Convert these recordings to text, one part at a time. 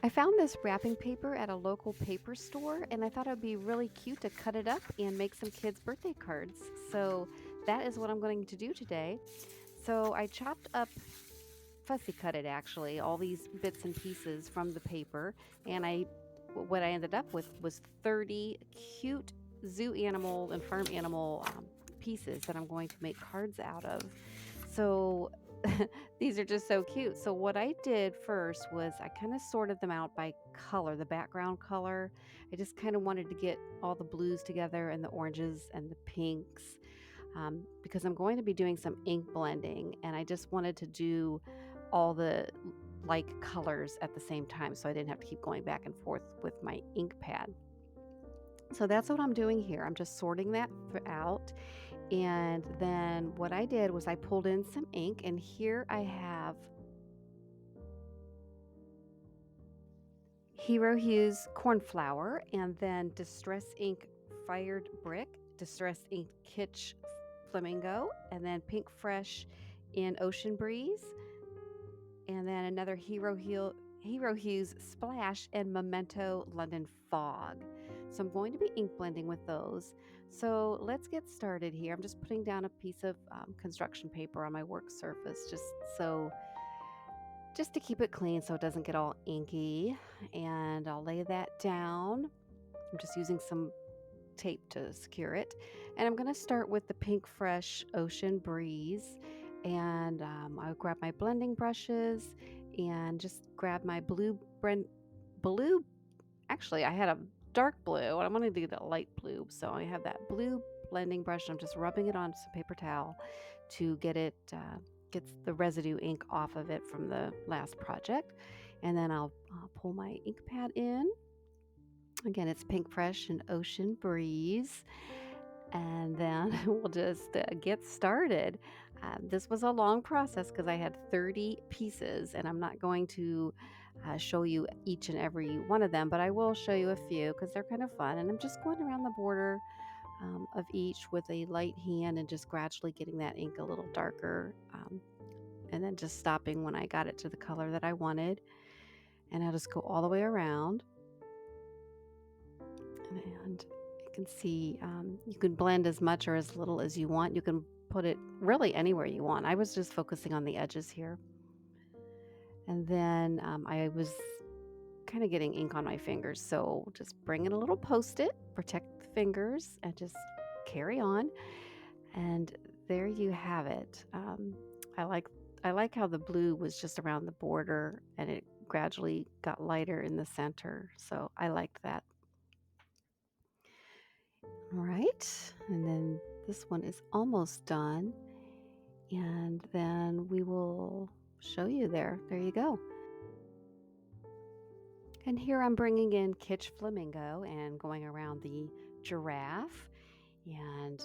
I found this wrapping paper at a local paper store, and I thought it would be really cute to cut it up and make some kids' birthday cards. So that is what I'm going to do today. So I chopped up, fussy cut it actually, all these bits and pieces from the paper, and what I ended up with was 30 cute zoo animal and farm animal pieces that I'm going to make cards out of. So these are just so cute. So what I did first was I kind of sorted them out by color, the background color. I just kind of wanted to get all the blues together and the oranges and the pinks, because I'm going to be doing some ink blending, and I just wanted to do all the like colors at the same time so I didn't have to keep going back and forth with my ink pad. So that's what I'm doing here. I'm just sorting that out. And then what I did was I pulled in some ink, and here I have Hero Hues Cornflower, and then Distress Ink Fired Brick, Distress Ink Kitsch Flamingo, and then Pink Fresh in Ocean Breeze, and then another Hero Hues Splash and Memento London Fog. So I'm going to be ink blending with those. So let's get started here. I'm just putting down a piece of construction paper on my work surface just to keep it clean so it doesn't get all inky. And I'll lay that down. I'm just using some tape to secure it. And I'm going to start with the Pink Fresh Ocean Breeze. And I'll grab my blending brushes and just grab my blue. Actually, I had a dark blue and I wanted to get a light blue. So I have that blue blending brush. I'm just rubbing it on some paper towel to gets the residue ink off of it from the last project. And then I'll pull my ink pad in. Again, it's Pink Fresh and Ocean Breeze. And then we'll just get started. This was a long process because I had 30 pieces, and I'm not going to show you each and every one of them, but I will show you a few because they're kind of fun. And I'm just going around the border of each with a light hand and just gradually getting that ink a little darker, and then just stopping when I got it to the color that I wanted. And I'll just go all the way around. And you can see you can blend as much or as little as you want. You can put it really anywhere you want. I was just focusing on the edges here. And then I was kind of getting ink on my fingers. So just bring in a little Post-it, protect the fingers, and just carry on. And there you have it. I like how the blue was just around the border and it gradually got lighter in the center. So I liked that. All right, and then this one is almost done, and then we will show you there. There you go. And here I'm bringing in Kitsch Flamingo and going around the giraffe and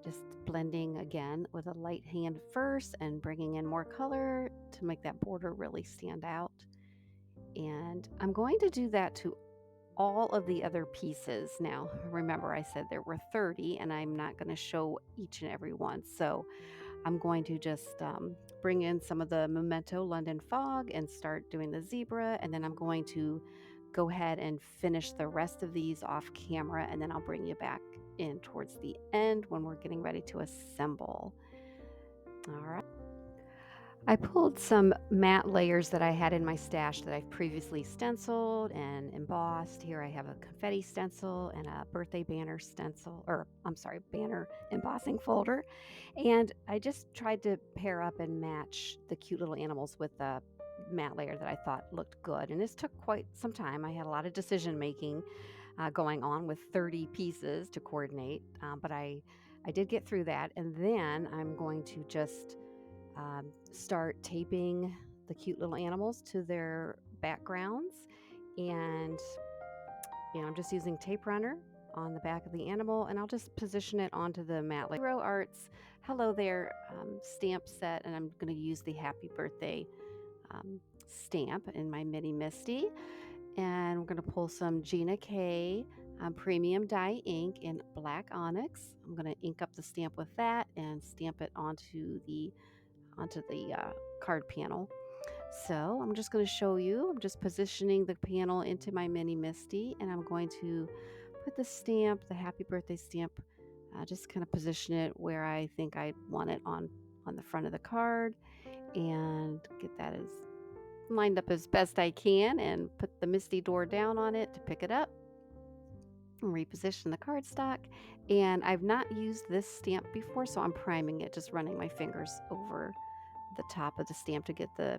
just blending again with a light hand first and bringing in more color to make that border really stand out. And I'm going to do that to all of the other pieces. Now, remember, I said there were 30, and I'm not going to show each and every one. So I'm going to just bring in some of the Memento London Fog and start doing the zebra. And then I'm going to go ahead and finish the rest of these off camera. And then I'll bring you back in towards the end when we're getting ready to assemble. All right. I pulled some matte layers that I had in my stash that I've previously stenciled and embossed. Here I have a confetti stencil and a birthday banner stencil, or I'm sorry, banner embossing folder. And I just tried to pair up and match the cute little animals with the matte layer that I thought looked good. And this took quite some time. I had a lot of decision making going on with 30 pieces to coordinate, but I did get through that. And then I'm going to just start taping the cute little animals to their backgrounds. And I'm just using tape runner on the back of the animal, and I'll just position it onto the matte layer. Hero Arts Hello There stamp set, and I'm going to use the Happy Birthday stamp in my Mini Misty. And we're going to pull some Gina K premium dye ink in black onyx. I'm going to ink up the stamp with that and stamp it onto the card panel. So I'm just going to show you. I'm just positioning the panel into my mini Misty, and I'm going to put the stamp, the happy birthday stamp, just kind of position it where I think I want it on the front of the card, and get that as lined up as best I can, and put the Misty door down on it to pick it up and reposition the cardstock. And I've not used this stamp before, so I'm priming it, just running my fingers over the top of the stamp to get the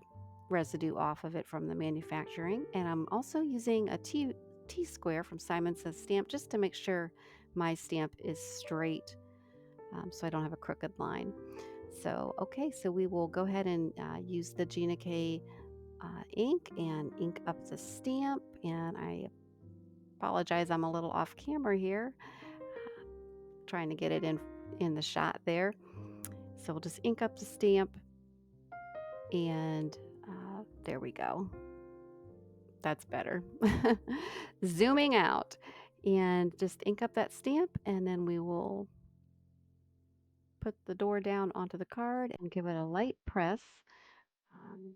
residue off of it from the manufacturing. And I'm also using a T square from Simon Says Stamp just to make sure my stamp is straight, so I don't have a crooked line. So, okay, so we will go ahead and use the Gina K ink and ink up the stamp. And I apologize, I'm a little off camera here, trying to get it in the shot there. So we'll just ink up the stamp, and there we go. That's better. Zooming out, and just ink up that stamp, and then we will put the door down onto the card and give it a light press. Um,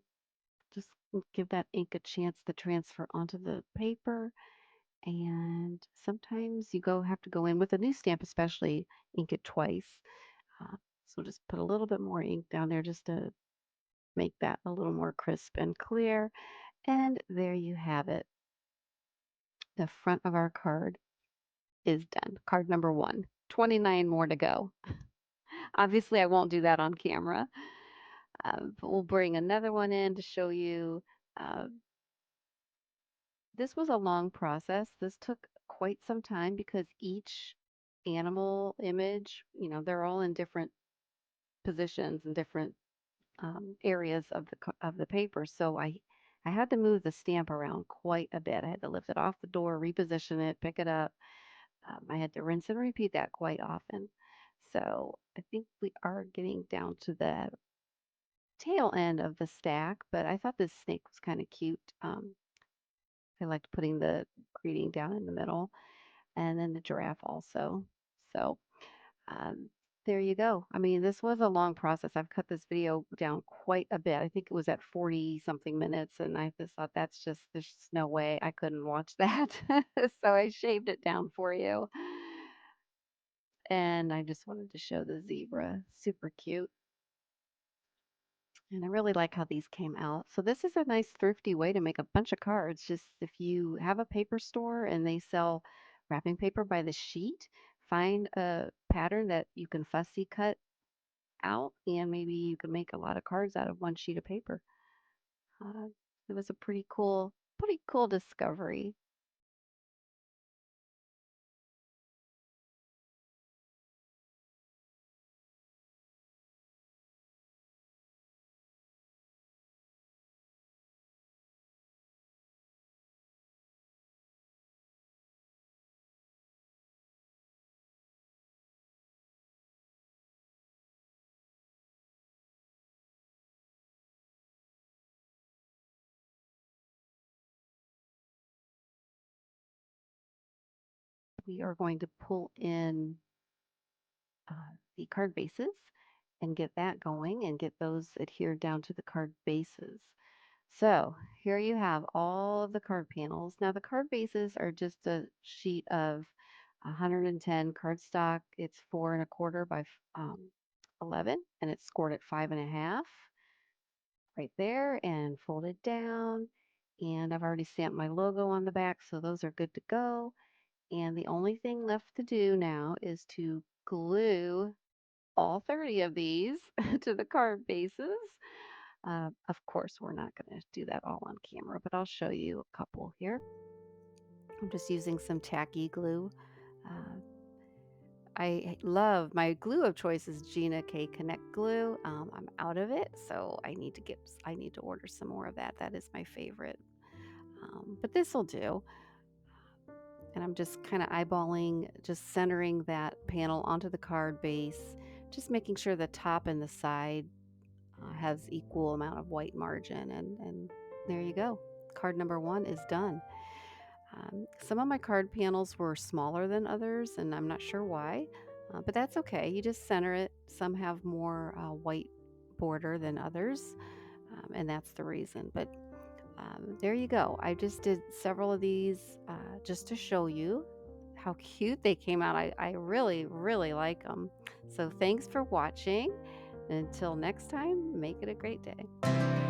just give that ink a chance to transfer onto the paper. And sometimes you have to go in with a new stamp, especially ink it twice. So just put a little bit more ink down there just to make that a little more crisp and clear. And there you have it. The front of our card is done. Card number 1. 29 more to go. Obviously, I won't do that on camera, but we'll bring another one in to show you. Uh, this was a long process. This took quite some time because each animal image, they're all in different positions and different areas of the paper. So I had to move the stamp around quite a bit. I had to lift it off the door, reposition it, pick it up. I had to rinse and repeat that quite often. So I think we are getting down to the tail end of the stack, but I thought this snake was kind of cute. I liked putting the greeting down in the middle, and then the giraffe also. So um, there you go. I mean, this was a long process. I've cut this video down quite a bit. I think it was at 40 something minutes, and I just thought there's just no way I couldn't watch that. So I shaved it down for you. And I just wanted to show the zebra. Super cute. And I really like how these came out. So this is a nice thrifty way to make a bunch of cards. Just if you have a paper store and they sell wrapping paper by the sheet, find a pattern that you can fussy cut out, and maybe you can make a lot of cards out of one sheet of paper. Uh, it was a pretty cool discovery. We are going to pull in uh, the card bases and get that going and get those adhered down to the card bases. So here you have all of the card panels. Now the card bases are just a sheet of 110 cardstock. It's 4 1/4 by 11, and it's scored at 5 1/2 right there and folded down. And I've already stamped my logo on the back, so those are good to go. And the only thing left to do now is to glue all 30 of these to the card bases. Of course, we're not going to do that all on camera, but I'll show you a couple here. I'm just using some tacky glue. Uh, I love my glue of choice is Gina K Connect glue. I'm out of it, so I need to order some more of that. That is my favorite. But this will do. And I'm just kind of eyeballing, just centering that panel onto the card base, just making sure the top and the side has equal amount of white margin, and there you go. Card number 1 is done. Some of my card panels were smaller than others, and I'm not sure why, but that's okay. You just center it. Some have more white border than others. and that's the reason. But there you go. I just did several of these just to show you how cute they came out. I really, really like them. So thanks for watching. Until next time, make it a great day.